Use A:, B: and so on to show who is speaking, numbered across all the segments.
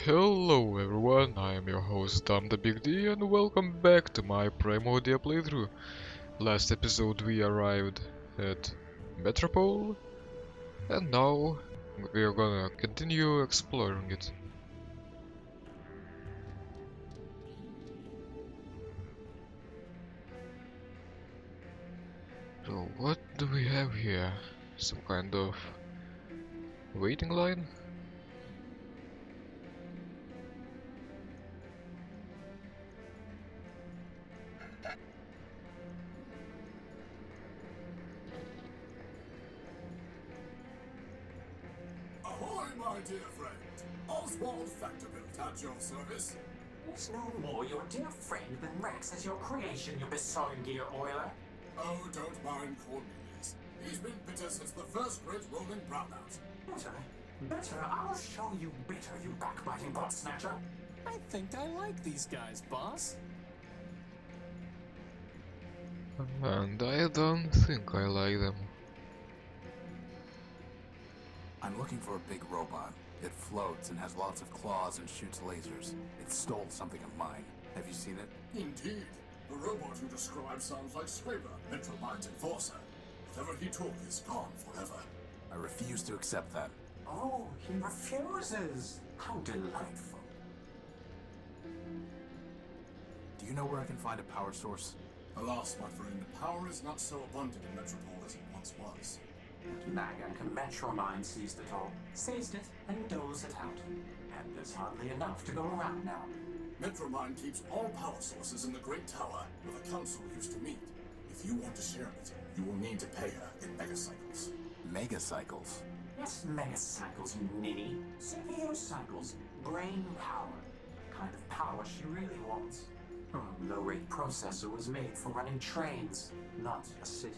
A: Hello everyone, I am your host Dom the Big D and welcome back to my Primordia playthrough. Last episode we arrived at Metropol and now we are gonna continue exploring it. So what do we have here? Some kind of waiting line?
B: Ahoy, my dear friend! Oswald Factorbuilt at your service.
C: It's no more your dear friend than Rex as your creation, you besotted gear oiler.
B: Oh, don't mind Cornelius. He's been bitter since the first great rolling brownout.
C: Better, I'll show you bitter, you backbiting butt snatcher.
D: I think I like these guys, boss.
A: And I don't think I like them.
E: I'm looking for a big robot. It floats and has lots of claws and shoots lasers. It stole something of mine. Have you seen it?
B: Indeed. The robot you describe sounds like Scraper, Metromind's enforcer. Whatever he took is gone forever.
E: I refuse to accept that.
C: Oh, he refuses. How delightful.
E: Do you know where I can find a power source?
B: Alas, my friend, power is not so abundant in Metropol as it once was.
C: Nagank Metromind seized it all. Seized it and doles it out. And there's hardly enough to go around now.
B: Metromind keeps all power sources in the Great Tower where the Council used to meet. If you want to share it, you will need to pay her in megacycles.
E: Megacycles?
C: Yes, megacycles, you ninny. CPU cycles. Brain power. Kind of power she really wants. Her low-rate processor was made for running trains, not a city.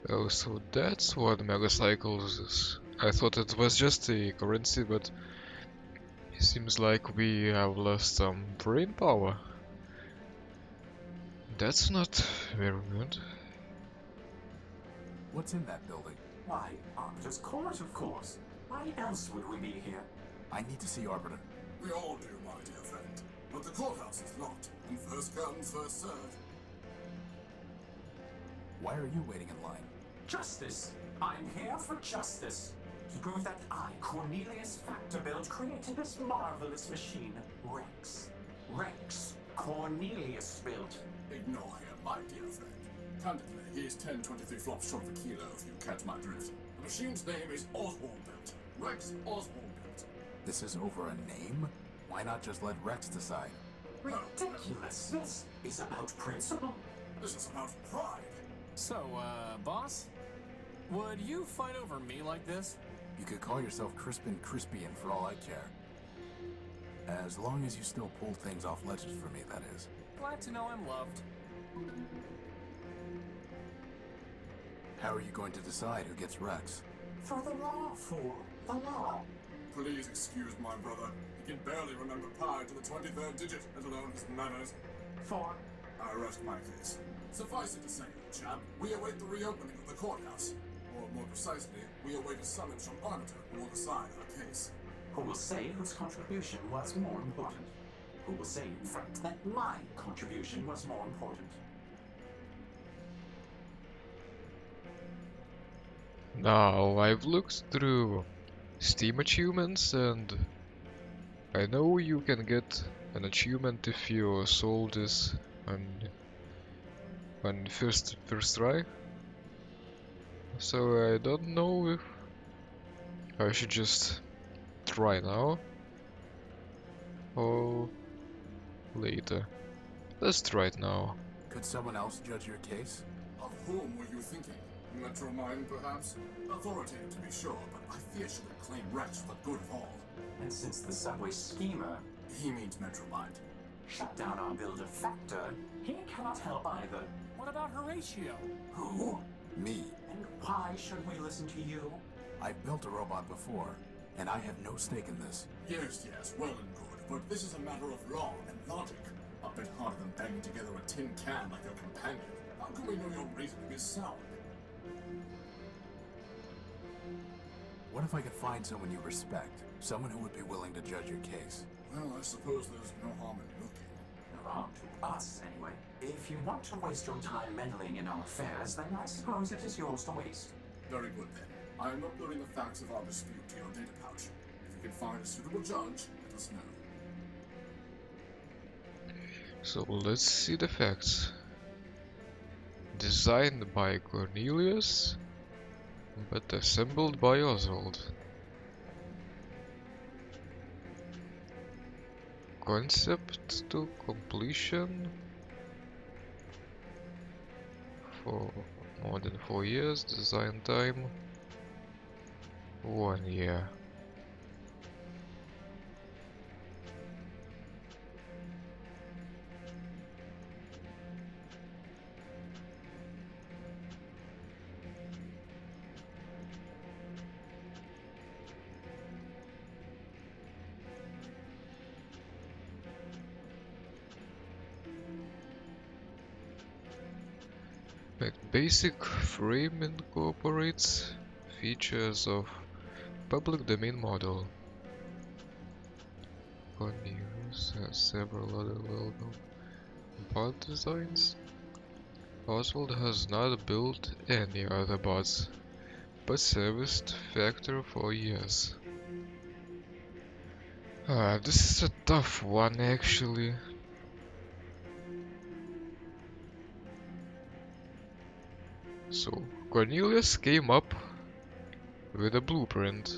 A: Oh, so that's what Megacycles is. I thought it was just a currency, but it seems like we have lost some brain power. That's not very good.
E: What's in that building?
C: Why, Arbiter's Court, of course. Why else would we be here?
E: I need to see Arbiter.
B: We all do, my dear friend. But the courthouse is locked, and first come, first served.
E: Why are you waiting in line?
C: Justice! I'm here for justice. To prove that I, Cornelius Factorbuilt, created this marvelous machine, Rex. Rex Cornelius built.
B: Ignore him, my dear friend. Candidly, he is 10-23 flops short of a kilo if you catch my drift. The machine's name is Oswald built. Rex Oswald built.
E: This is over a name? Why not just let Rex decide?
C: Ridiculous. This is about principle.
B: This is about pride.
D: So, boss? Would you fight over me like this?
E: You could call yourself Crispin Crispian for all I care. As long as you still pull things off ledges for me, that is.
D: Glad to know I'm loved.
E: How are you going to decide who gets Rex?
C: For the law, fool. The law.
B: Please excuse my brother. He can barely remember pi to the 23rd digit, let alone his manners.
C: For
B: I rest my case. Suffice it to say, chap, we await the reopening of the courthouse. Or more precisely, we await a summons from Arbiter who will decide our case.
C: who will say whose contribution was more important? Who will say, in fact, that my contribution was more important?
A: Now, I've looked through Steam achievements and I know you can get an achievement if you solve this on first try. So I don't know if I should just try now or later. Let's try it now.
E: Could someone else judge your case?
B: Of whom were you thinking? Metromine, perhaps? Authoritative to be sure, but I fear she would claim Rex for the good of all.
C: And since the subway schemer
B: He means Metromine.
C: shut down our builder Factor, he cannot help either.
D: What about Horatio?
C: Who?
E: Me.
C: And why should we listen to you?
E: I've built a robot before, and I have no stake in this.
B: Yes, well and good, but this is a matter of law and logic. A bit harder than banging together a tin can like your companion. How can we know your reasoning is sound?
E: What if I could find someone you respect? Someone who would be willing to judge your case?
B: Well, I suppose there's no harm in looking.
C: No harm to us, anyway. If you want to waste your time meddling in our affairs, then I suppose it is yours to waste.
B: Very good then. I am uploading the facts of our dispute to your data pouch. If you can find a suitable judge, let us know.
A: So let's see the facts. Designed by Cornelius, but assembled by Oswald. Concept to completion for more than 4 years. Design time 1 year. Basic frame incorporates features of public domain model. Cornelius has several other well-known bot designs. Oswald has not built any other bots, but serviced Factor for years. This is a tough one actually. So, Cornelius came up with a blueprint,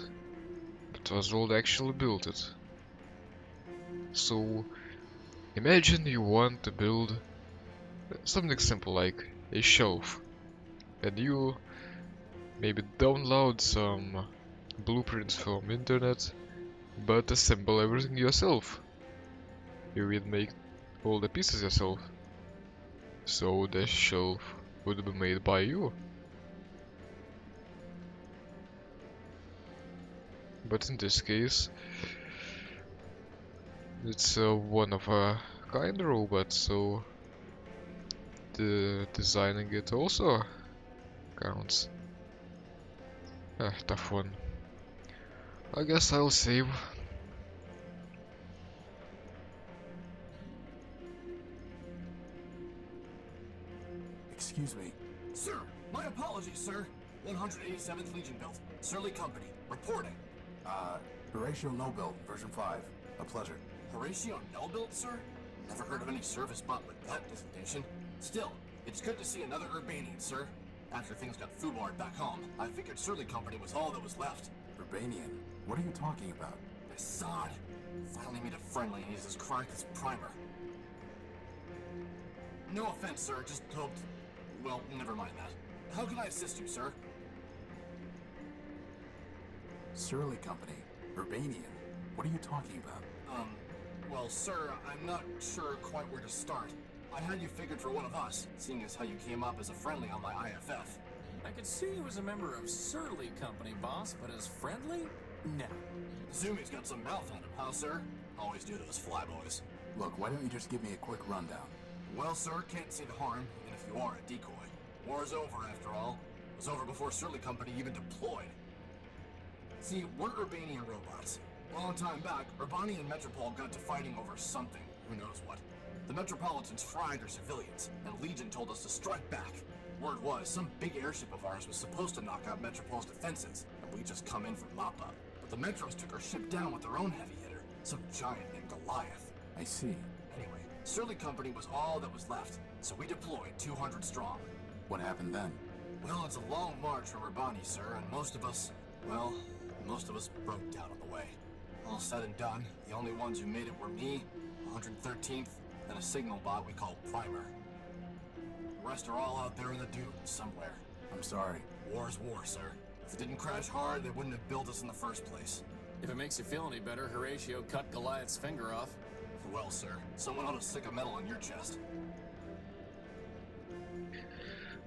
A: but Oswald actually built it. So, imagine you want to build something simple like a shelf, and you maybe download some blueprints from internet, but assemble everything yourself. You will make all the pieces yourself. So the shelf would be made by you. But in this case, it's one of a kind robot, so the designing it also counts. Tough one. I guess I'll save.
E: Excuse me.
B: Sir, my apologies, sir. 187th Legion built. Surly Company. Reporting.
E: Horatio No-Build, version 5. A pleasure.
B: Horatio Null-Built, sir? Never heard of any service bot with that designation. Still, it's good to see another Urbanian, sir. After things got foobarred back home, I figured Surly Company was all that was left.
E: Urbanian? What are you talking about?
B: Assad. Finally made a friendly and he's as cracked as Primer. No offense, sir, just hoped... Well, never mind that. How can I assist you, sir?
E: Surly Company. Urbanian. What are you talking about?
B: Well, sir, I'm not sure quite where to start. I had you figured for one of us, seeing as how you came up as a friendly on my IFF.
D: I could see he was a member of Surly Company, boss, but as friendly? No.
B: Zumi's got some mouth on him, huh, sir? Always do those flyboys.
E: Look, why don't you just give me a quick rundown?
B: Well, sir, can't see the harm, even if you are a decoy. War's over, after all. It was over before Surly Company even deployed. See, we're Urbanian robots. A long time back, Urbani and Metropol got to fighting over something, who knows what. The Metropolitans fried our civilians, and Legion told us to strike back. Word was, some big airship of ours was supposed to knock out Metropol's defenses, and we just come in for mop-up. But the Metros took our ship down with their own heavy hitter, some giant named Goliath.
E: I see.
B: Anyway, Surly Company was all that was left, so we deployed 200 strong.
E: What happened then?
B: Well, it's a long march from Urbani, sir, and most of us broke down on the way. All said and done, the only ones who made it were me, 113th, and a signal bot we call Primer. The rest are all out there in the dunes somewhere.
E: I'm sorry.
B: War's war, sir. If it didn't crash hard, they wouldn't have built us in the first place.
D: If it makes you feel any better, Horatio cut Goliath's finger off.
B: Well, sir, someone ought to stick a medal on your chest.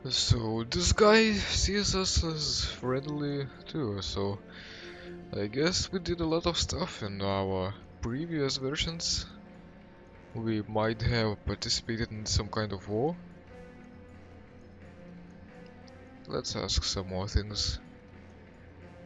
A: So this guy sees us as friendly too, so I guess we did a lot of stuff in our previous versions. We might have participated in some kind of war. Let's ask some more things.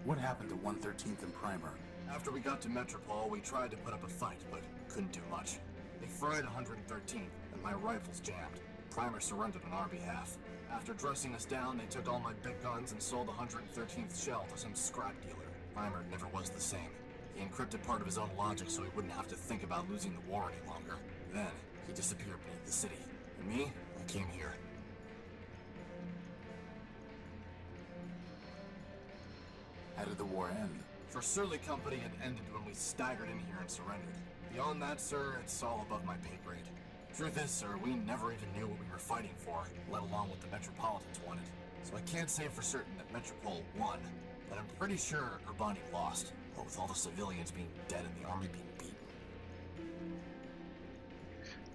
E: What happened to 113th and Primer?
B: After we got to Metropol, we tried to put up a fight, but couldn't do much. They fried 113th, and my rifle's jammed. Primer surrendered on our behalf. After dressing us down, they took all my big guns and sold the 113th shell to some scrap dealer. Primer never was the same. He encrypted part of his own logic so he wouldn't have to think about losing the war any longer. Then, he disappeared beneath the city. And me, I came here.
E: How did the war end?
B: For Surly Company, it ended when we staggered in here and surrendered. Beyond that, sir, it's all above my pay grade. Truth is, sir, we never even knew what we were fighting for, let alone what the Metropolitans wanted. So I can't say for certain that Metropol won, but I'm pretty sure Urbani lost, what with all the civilians being dead and the army being beaten.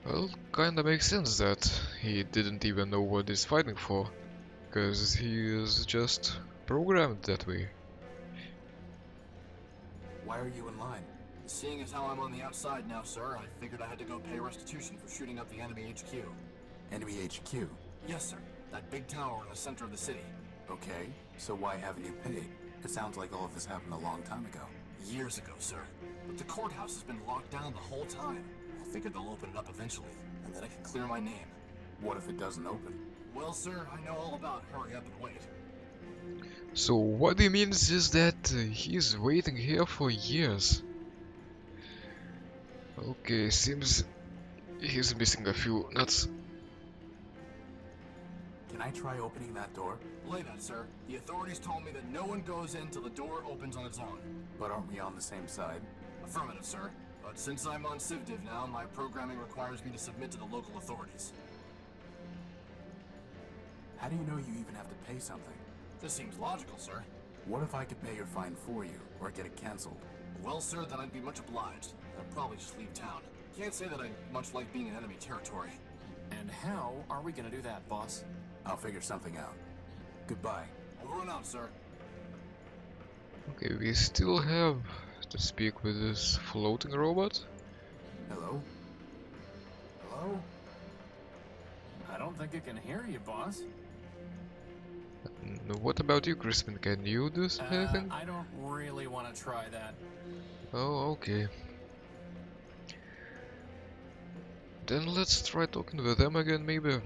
A: Well, kinda makes sense that he didn't even know what he's fighting for, because he is just programmed that way.
E: Why are you in line?
B: Seeing as how I'm on the outside now, sir, I figured I had to go pay restitution for shooting up the enemy HQ.
E: Enemy HQ?
B: Yes, sir. That big tower in the center of the city.
E: Okay, so why haven't you paid? It sounds like all of this happened a long time ago.
B: Years ago, sir. But the courthouse has been locked down the whole time. I figured they'll open it up eventually, and then I can clear my name.
E: What if it doesn't open?
B: Well, sir, I know all about hurry up and wait.
A: So what he means is that he's waiting here for years. Okay, seems he's missing a few nuts.
E: Can I try opening that door?
B: Belay that, sir. The authorities told me that no one goes in till the door opens on its own.
E: But aren't we on the same side?
B: Affirmative, sir. But since I'm on CivDiv now, my programming requires me to submit to the local authorities.
E: How do you know you even have to pay something?
B: This seems logical, sir.
E: What if I could pay your fine for you, or get it cancelled?
B: Well, sir, then I'd be much obliged. I'd probably just leave town. Can't say that I much like being in enemy territory.
D: And how are we gonna do that, boss?
E: I'll figure something out. Goodbye.
B: Over and out, sir.
A: Okay, we still have to speak with this floating robot.
E: Hello? Hello?
D: I don't think it can hear you, boss.
A: What about you, Crispin? Can you do anything?
D: I don't really want to try that.
A: Oh, okay. Then let's try talking with them again, maybe.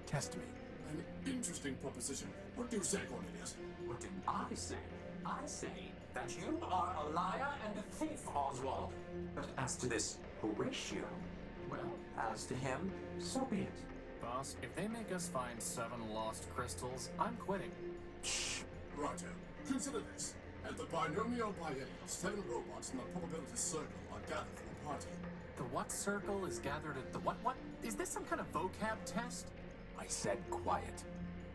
E: Test me.
F: An interesting proposition. What do you say, Cornelius?
C: What do I say? I say that you are a liar and a thief, Oswald. But as to this Horatio, well, as to him, so be it.
D: Boss, if they make us find 7 lost crystals, I'm quitting.
F: Shh. Righto. Consider this. At the binomial biennial, 7 robots in the probability circle are gathered for the party.
D: The what circle is gathered at the what? Is this some kind of vocab test?
E: I said quiet.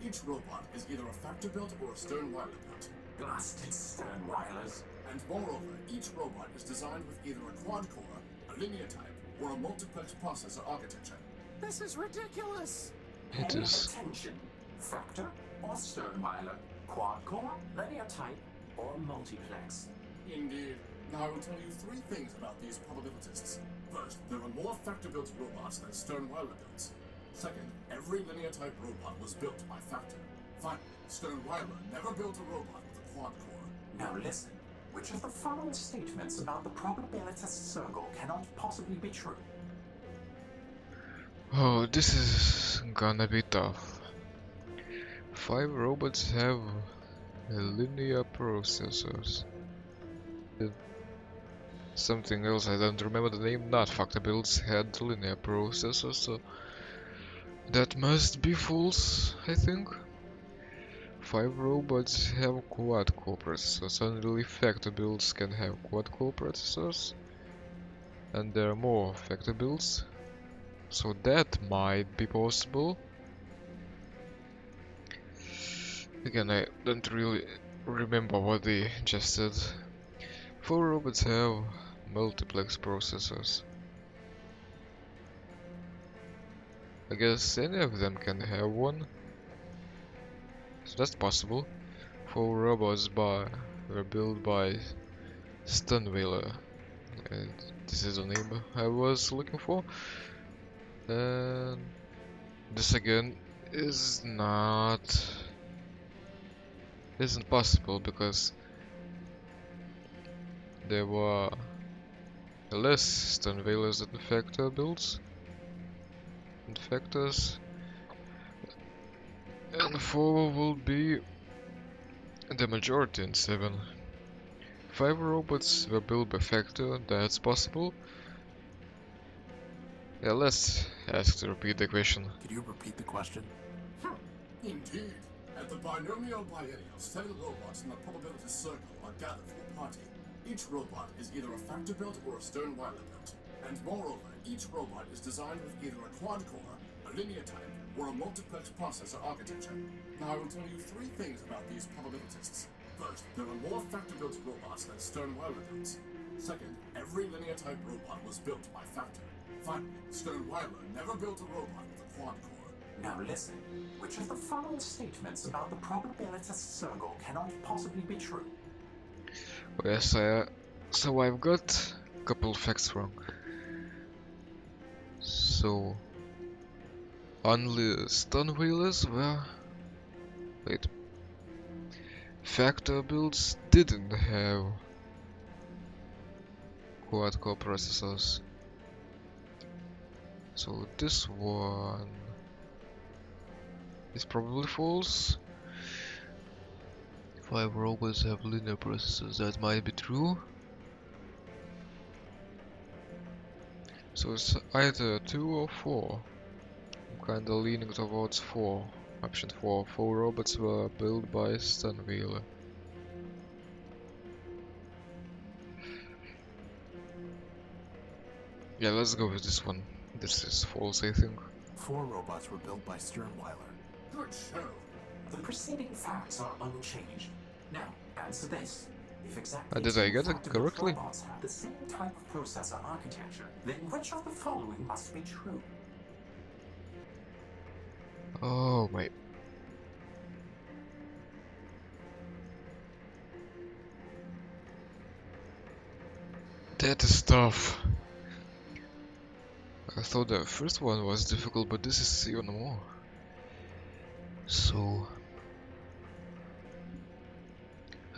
F: Each robot is either a factor built or a stone Weiler built.
C: Blasted Sternweilers.
F: And moreover, each robot is designed with either a quad-core, a linear type, or a multiplex processor architecture.
D: This is ridiculous!
A: It
C: Pay
A: is.
C: attention. Factor or Sternweiler, quad-core, linear type, or multiplex.
F: Indeed. Now I will tell you 3 things about these probabilitists. First, there are more factor-built robots than Sternweiler builds. Second, every linear-type robot was built by Factor. Finally, Sternweiler never built a robot with a quad-core.
C: Now listen, which of the following statements about the probabilitist circle cannot possibly be true?
A: Oh, this is gonna be tough. 5 robots have linear processors. Something else, I don't remember the name, not factor builds had linear processors, so that must be false, I think. 5 robots have quad-core processors, only factor builds can have quad-core processors. And there are more factor builds, so that might be possible. Again, I don't really remember what they just said. 4 robots have multiplex processors. I guess any of them can have one. So that's possible. 4 robots were built by Sternweiler. This is the name I was looking for. And this again is not isn't possible because there were less stone whalers than factor builds and factors, and 4 will be the majority in 7. 5 robots were built by factor, that's possible. Yeah, let's ask to repeat the question.
E: Could you repeat the question?
F: Indeed. At the binomial biennial, 7 robots in the probability circle are gathered for a party. Each robot is either a factor built or a stone whaler built. And moreover, each robot is designed with either a quad core, a linear type, or a multiplex processor architecture. Now I will tell you 3 things about these probabilitists. First, there are more factor-built robots than stone whaler builds. Second, every linear type robot was built by factor. Finally, stone whaler never built a robot with a quad core.
C: Now listen, which of the following statements about the probability circle cannot possibly be true?
A: Yes, so I've got a couple facts wrong. So only stone whalers were... Wait. Factor builds didn't have quad-core processors. So this one is probably false. 5 robots have linear processors, that might be true. So it's either 2 or 4. I'm kinda leaning towards 4. Option 4. 4 robots were built by stone whaler. Yeah, let's go with this one. This is false, I think.
E: 4 robots were built by Sternweiler.
F: Good show.
C: The preceding facts are unchanged. Now, answer this. If exactly
A: Did I
C: 2
A: get it
C: factor-built
A: correctly?
C: robots have the same type of processor architecture, then which of the following must be true?
A: Oh my... That is tough. I thought the first one was difficult, but this is even more. So...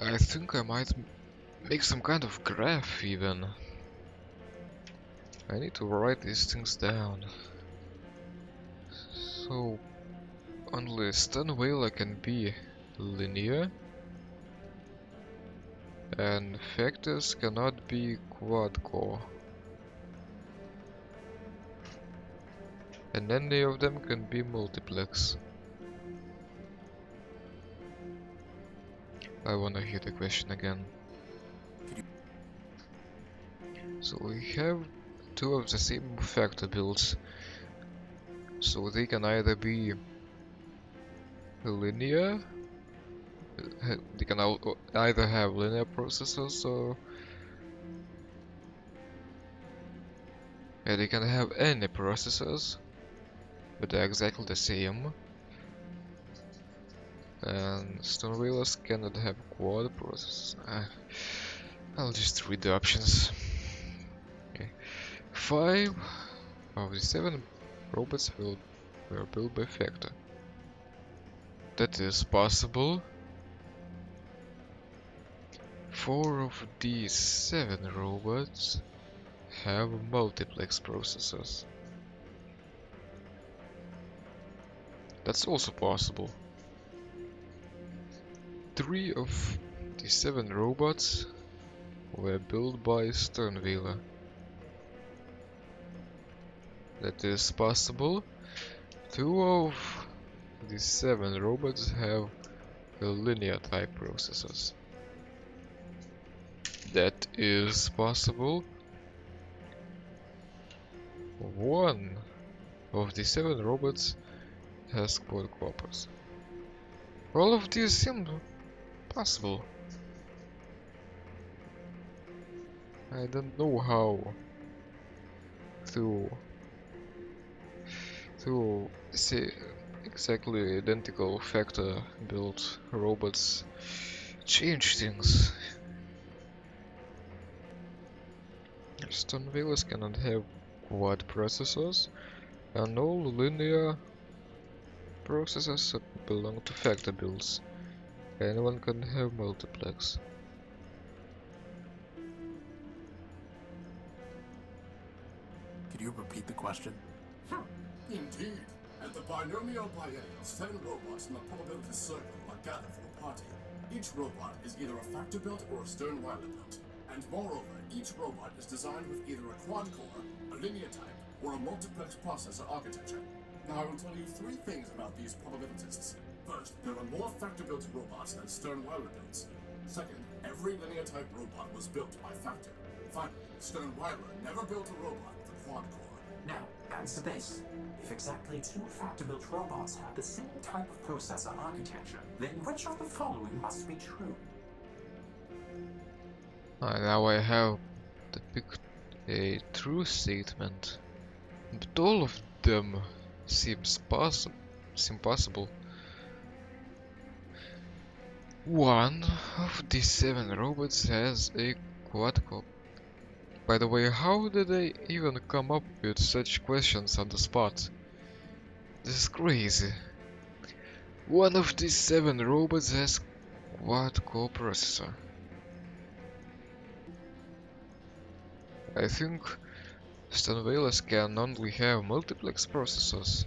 A: I think I might make some kind of graph even. I need to write these things down. So... only stone whaler can be linear. And factors cannot be quad-core. And any of them can be multiplex. I wanna hear the question again. So we have 2 of the same factor builds. So they can either be linear, they can either have linear processors or they can have any processors, but they're exactly the same. And stone whalers cannot have quad processors. I'll just read the options. Okay. 5 of the 7 robots were built by factor. That is possible. 4 of these 7 robots have multiplex processors. That's also possible. 3 of the 7 robots were built by stone whaler. That is possible. 2 of the 7 robots have linear type processors. That is possible. 1 of the 7 robots has quad-core processors. All of these seem possible. I don't know how to say exactly identical factor built robots change things. Stone whalers cannot have quad processors, and all linear processors belong to factor builds. Anyone can have multiplex.
E: Could you repeat the question?
F: Indeed. At the binomial biennial, 7 robots in the probability circle are gathered for a party. Each robot is either a factor built or a Stern-Weiler built. And moreover, each robot is designed with either a quad-core, a linear type, or a multiplex processor architecture. Now I will tell you 3 things about these probabilitists. First, there are more factor-built robots than Stern-Weiler builds. Second, every linear type robot was built by factor. Finally, Stern-Weiler never built a robot with a quad-core.
C: Now, answer this. If exactly 2 factor-built robots have the same type of processor architecture, then which of the following must be true?
A: Now I have to pick a true statement, but all of them seem possible. One of these 7 robots has a quad-core. By the way, how did they even come up with such questions on the spot? This is crazy. One of these 7 robots has quad-core processor. I think Stern-Weilers can only have multiplex processors.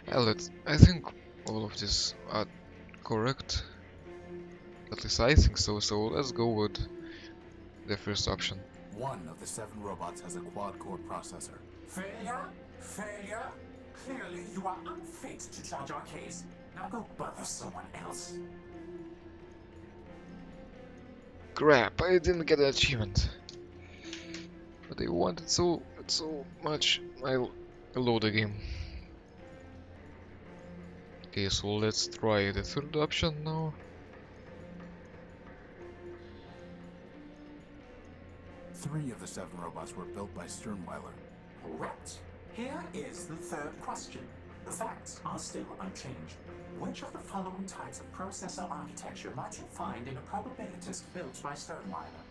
A: I think all of these are correct. At least I think so, so let's go with the first option.
E: 1 of the 7 robots has a quad-core processor.
C: Failure? Failure? Clearly, you are unfit to judge our case. Now go bother someone else.
A: Crap, I didn't get an achievement. But I wanted so much. I'll load the game. Okay, so let's try the third option now.
E: 3 of the 7 robots were built by Stern-Weiler.
C: Correct. Here is the third question. The facts are still unchanged. Which of the following types of processor architecture might you find in a probabilitist built by Stern-Weiler?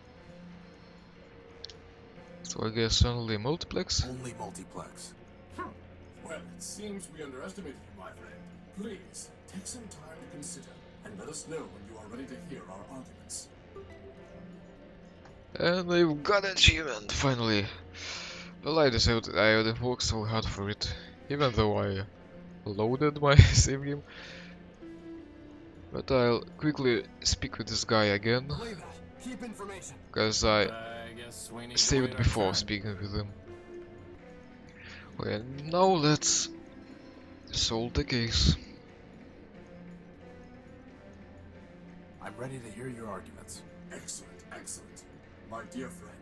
A: So I guess only multiplex.
E: Only multiplex.
F: Well, it seems we underestimated you, my friend. Please, take some time to consider, and let us know when you are ready to hear our arguments.
A: And I've got an achievement, finally. Well, I decided I hadn't worked so hard for it, even though I loaded my save game. But I'll quickly speak with this guy again,
B: Believe that. Keep information.
A: because I
D: guess we need to
A: saved
D: wait our
A: before
D: turn.
A: speaking with him. Okay, now let's solve the case.
E: I'm ready to hear your arguments.
F: Excellent, excellent. My dear friend,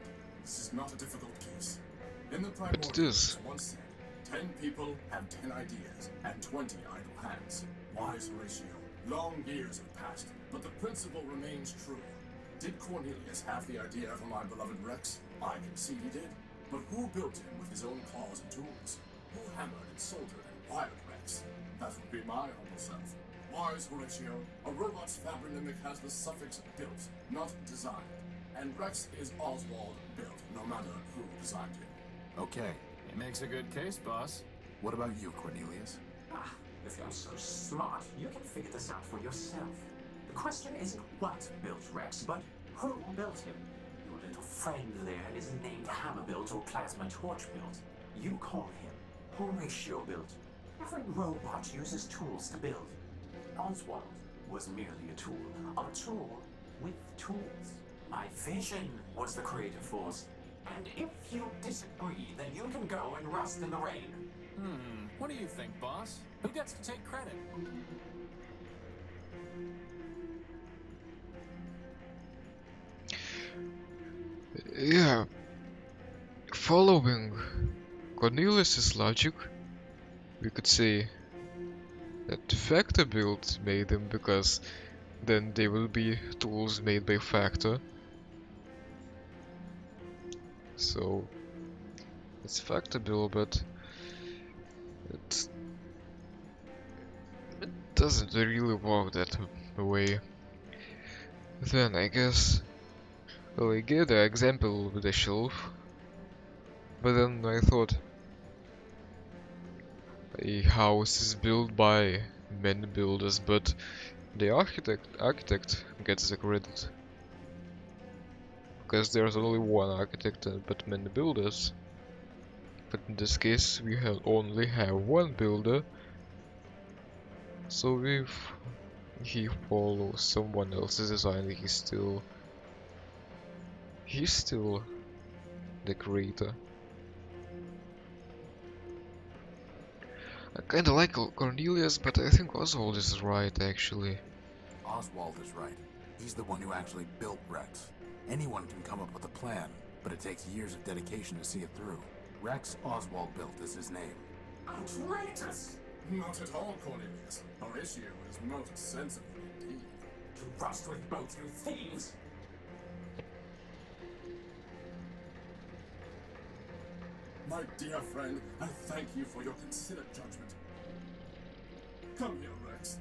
F: this is not a difficult case. In the
A: But it
F: Primordia,
A: is.
F: it once said, 10 people have 10 ideas, and 20 idle hands. Wise Horatio. Long years have passed, but the principle remains true. Did Cornelius have the idea for my beloved Rex? I can see he did. But who built him with his own claws and tools? Who hammered and soldered and wired Rex? That would be my humble self. Wise Horatio, a robot's fabronymic has the suffix built, not designed. And Rex is Oswald built, no matter who designed him.
E: Okay,
D: It makes a good case, boss.
E: what about you, Cornelius?
C: Ah, if you're so smart, you can figure this out for yourself. The question isn't what built Rex, but who built him. Your little friend there isn't named Hammer-built or Plasma Torch-built. You call him Horatio-built. Every robot uses tools to build. Oswald was merely a tool with tools. My vision was the creative force. And if you disagree, then you can go and rust in the rain.
D: What do you think, boss? Who gets to take credit?
A: Yeah, following Cornelius's logic, we could say that Factor build made them because then they will be tools made by Factor. So it's Factor build, but it doesn't really work that way. Then I guess, well, I gave the example with the shelf, but then I thought a house is built by many builders, but the architect gets the credit. Because there's only one architect but many builders. But in this case we only have one builder. So if he follows someone else's design, he's still the creator. I kinda like Cornelius, but I think Oswald is right actually.
E: Oswald is right. He's the one who actually built Rex. Anyone can come up with a plan, but it takes years of dedication to see it through. Rex Oswald built is his name.
C: Outrageous!
F: Not at all, Cornelius. Horatio is most sensible indeed.
C: To rust with both you thieves!
F: My dear friend, I thank you for your considered judgment. Come here, Rex.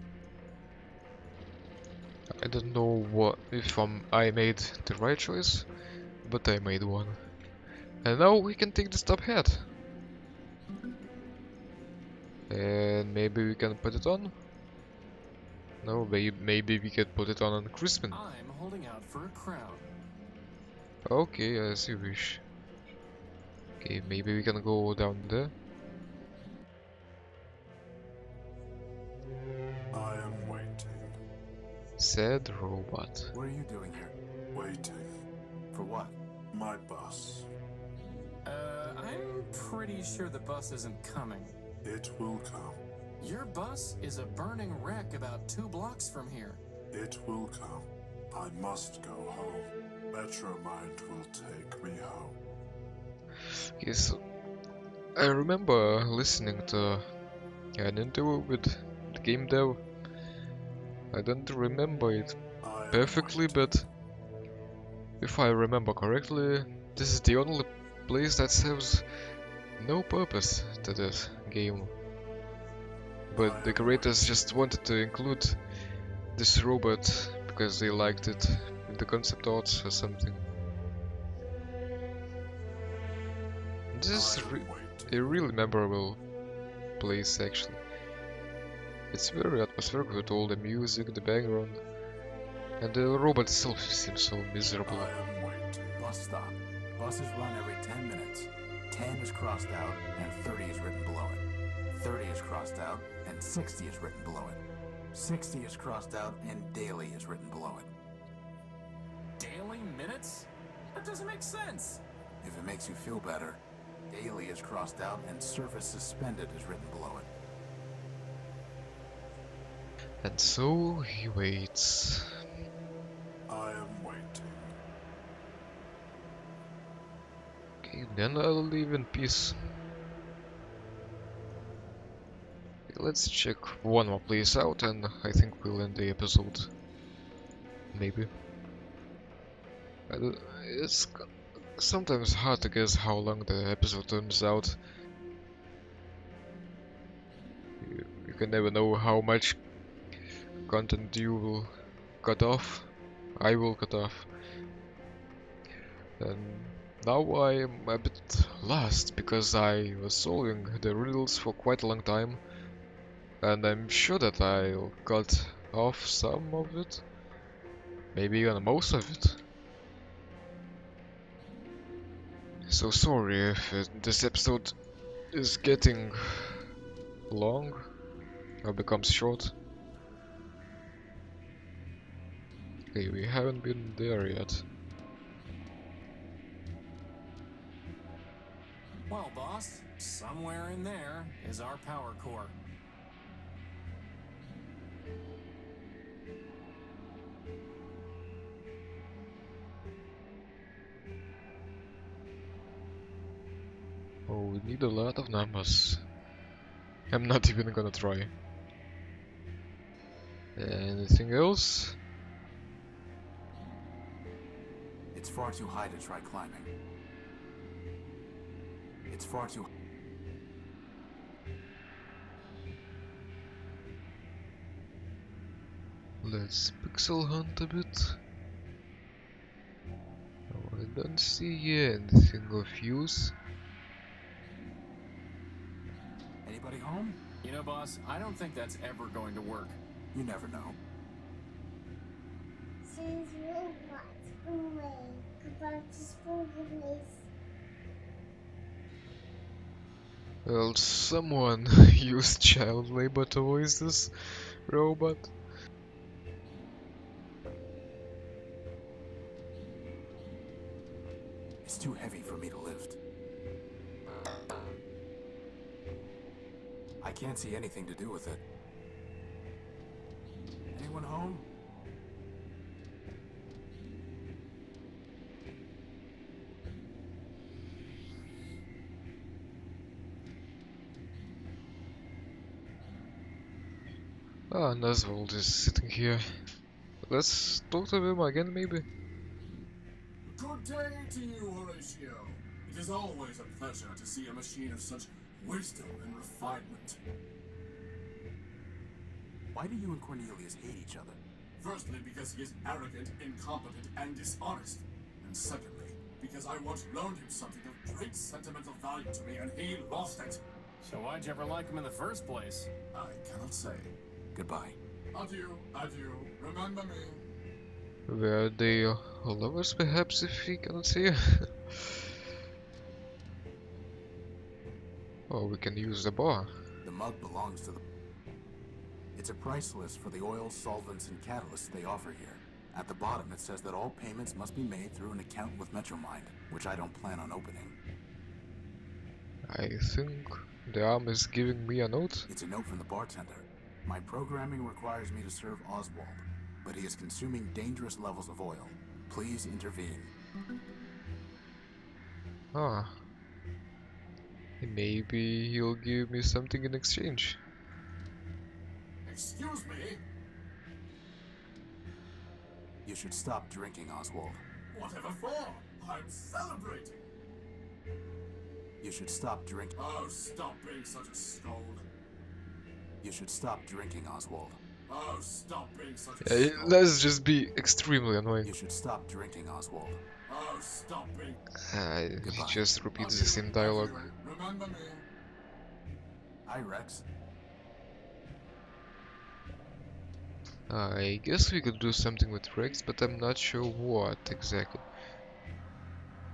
A: I don't know if I made the right choice, but I made one. And now we can take the stop head. And maybe we can put it on? No, maybe we can put it on Crispin.
D: I'm holding out for a crown.
A: Okay, as you wish. Okay, maybe we can go down there.
F: I am waiting.
A: Said robot.
E: What are you doing here?
F: Waiting.
E: For what?
F: My bus.
D: I'm pretty sure the bus isn't coming.
F: It will come.
D: Your bus is a burning wreck about 2 blocks from here.
F: It will come. I must go home. Metromind will take me home.
A: Okay, so I remember listening to an interview with the game dev. I don't remember it perfectly, but if I remember correctly, this is the only place that serves no purpose to this game. But the creators just wanted to include this robot because they liked it in the concept art or something. This is a really memorable place actually. It's very atmospheric with all the music, the background, and the robot itself seems so miserable.
F: I am waiting.
E: Bus stop. Buses run every 10 minutes. 10 is crossed out and 30 is written below it. 30 is crossed out and 60 is written below it. 60 is crossed out and daily is written below it.
D: Daily minutes? That doesn't make sense.
E: If it makes you feel better, daily is crossed out and surface suspended is written below it.
A: And so he waits.
F: I am waiting.
A: Okay, then I'll leave in peace. Okay, let's check one more place out and I think we'll end the episode. Maybe. It's sometimes hard to guess how long the episode turns out. You can never know how much content you will cut off. I will cut off. And now I am a bit lost because I was solving the riddles for quite a long time. And I'm sure that I'll cut off some of it. Maybe even most of it. So sorry if this episode is getting long or becomes short. Okay, we haven't been there yet.
D: Well, boss, somewhere in there is our power core.
A: Oh, we need a lot of numbers. I'm not even gonna try. Anything else?
E: It's far too high to try climbing. It's far too...
A: Let's pixel hunt a bit. Oh, I don't see anything of use.
E: Anybody home?
D: You know, boss, I don't think that's ever going to work.
E: You never know.
G: Says robots away. Goodbye to school, please.
A: Well, someone used child labor to voice this robot.
E: It's too heavy for me to lift. I can't see anything to do with it. Anyone home?
A: Ah, and Oswald is sitting here. Let's talk to him again, maybe.
F: Good day to you, Horatio. It is always a pleasure to see a machine of such wisdom and refinement.
E: Why do you and Cornelius hate each other?
F: Firstly, because he is arrogant, incompetent, and dishonest. And secondly, because I once loaned him something of great sentimental value to me and he lost it.
D: So why'd you ever like him in the first place?
F: I cannot say.
E: Goodbye.
F: Adieu, adieu. Remember me.
A: Were they lovers, perhaps, if we cannot see? Oh, we can use the bar.
E: The mug belongs to the... It's a price list for the oils, solvents, and catalysts they offer here. At the bottom, it says that all payments must be made through an account with Metromind, which I don't plan on opening.
A: I think the arm is giving me a note.
E: It's a note from the bartender. My programming requires me to serve Oswald, but he is consuming dangerous levels of oil. Please intervene.
A: Ah. Maybe he'll give me something in exchange.
F: Excuse me?
E: You should stop drinking, Oswald.
F: Whatever for? I'm celebrating.
E: You should stop drinking.
F: Oh, stop being such a scold.
E: You should stop drinking, Oswald.
F: Oh, stop being such
A: Yeah,
F: a scold.
A: let's just be extremely annoying.
E: You should stop drinking, Oswald.
F: Oh, stop being...
A: He just repeats the same dialogue.
F: Adieu. Remember me.
E: Hi, Rex.
A: I guess we could do something with Rex, but I'm not sure what exactly.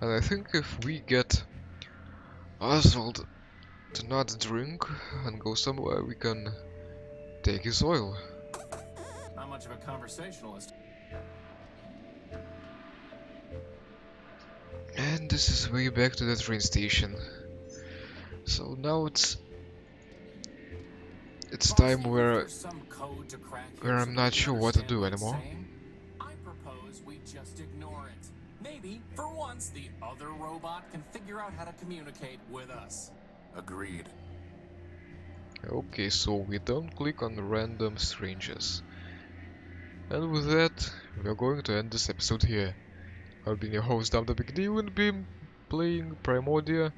A: And I think if we get Oswald to not drink and go somewhere, we can take his oil.
D: Not much of a conversationalist.
A: And this is way back to the train station. So now it's time where I'm not sure what to do anymore.
D: I propose we just ignore it. Maybe, for once, the other robot can figure out how to communicate with us.
E: Agreed.
A: Okay, so we don't click on random strangers. And with that, we're going to end this episode here. I've been your host, I'm the Big D, and been playing Primordia.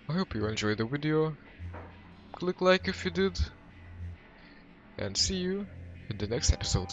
A: I hope you enjoyed the video. Click like if you did. And see you in the next episode.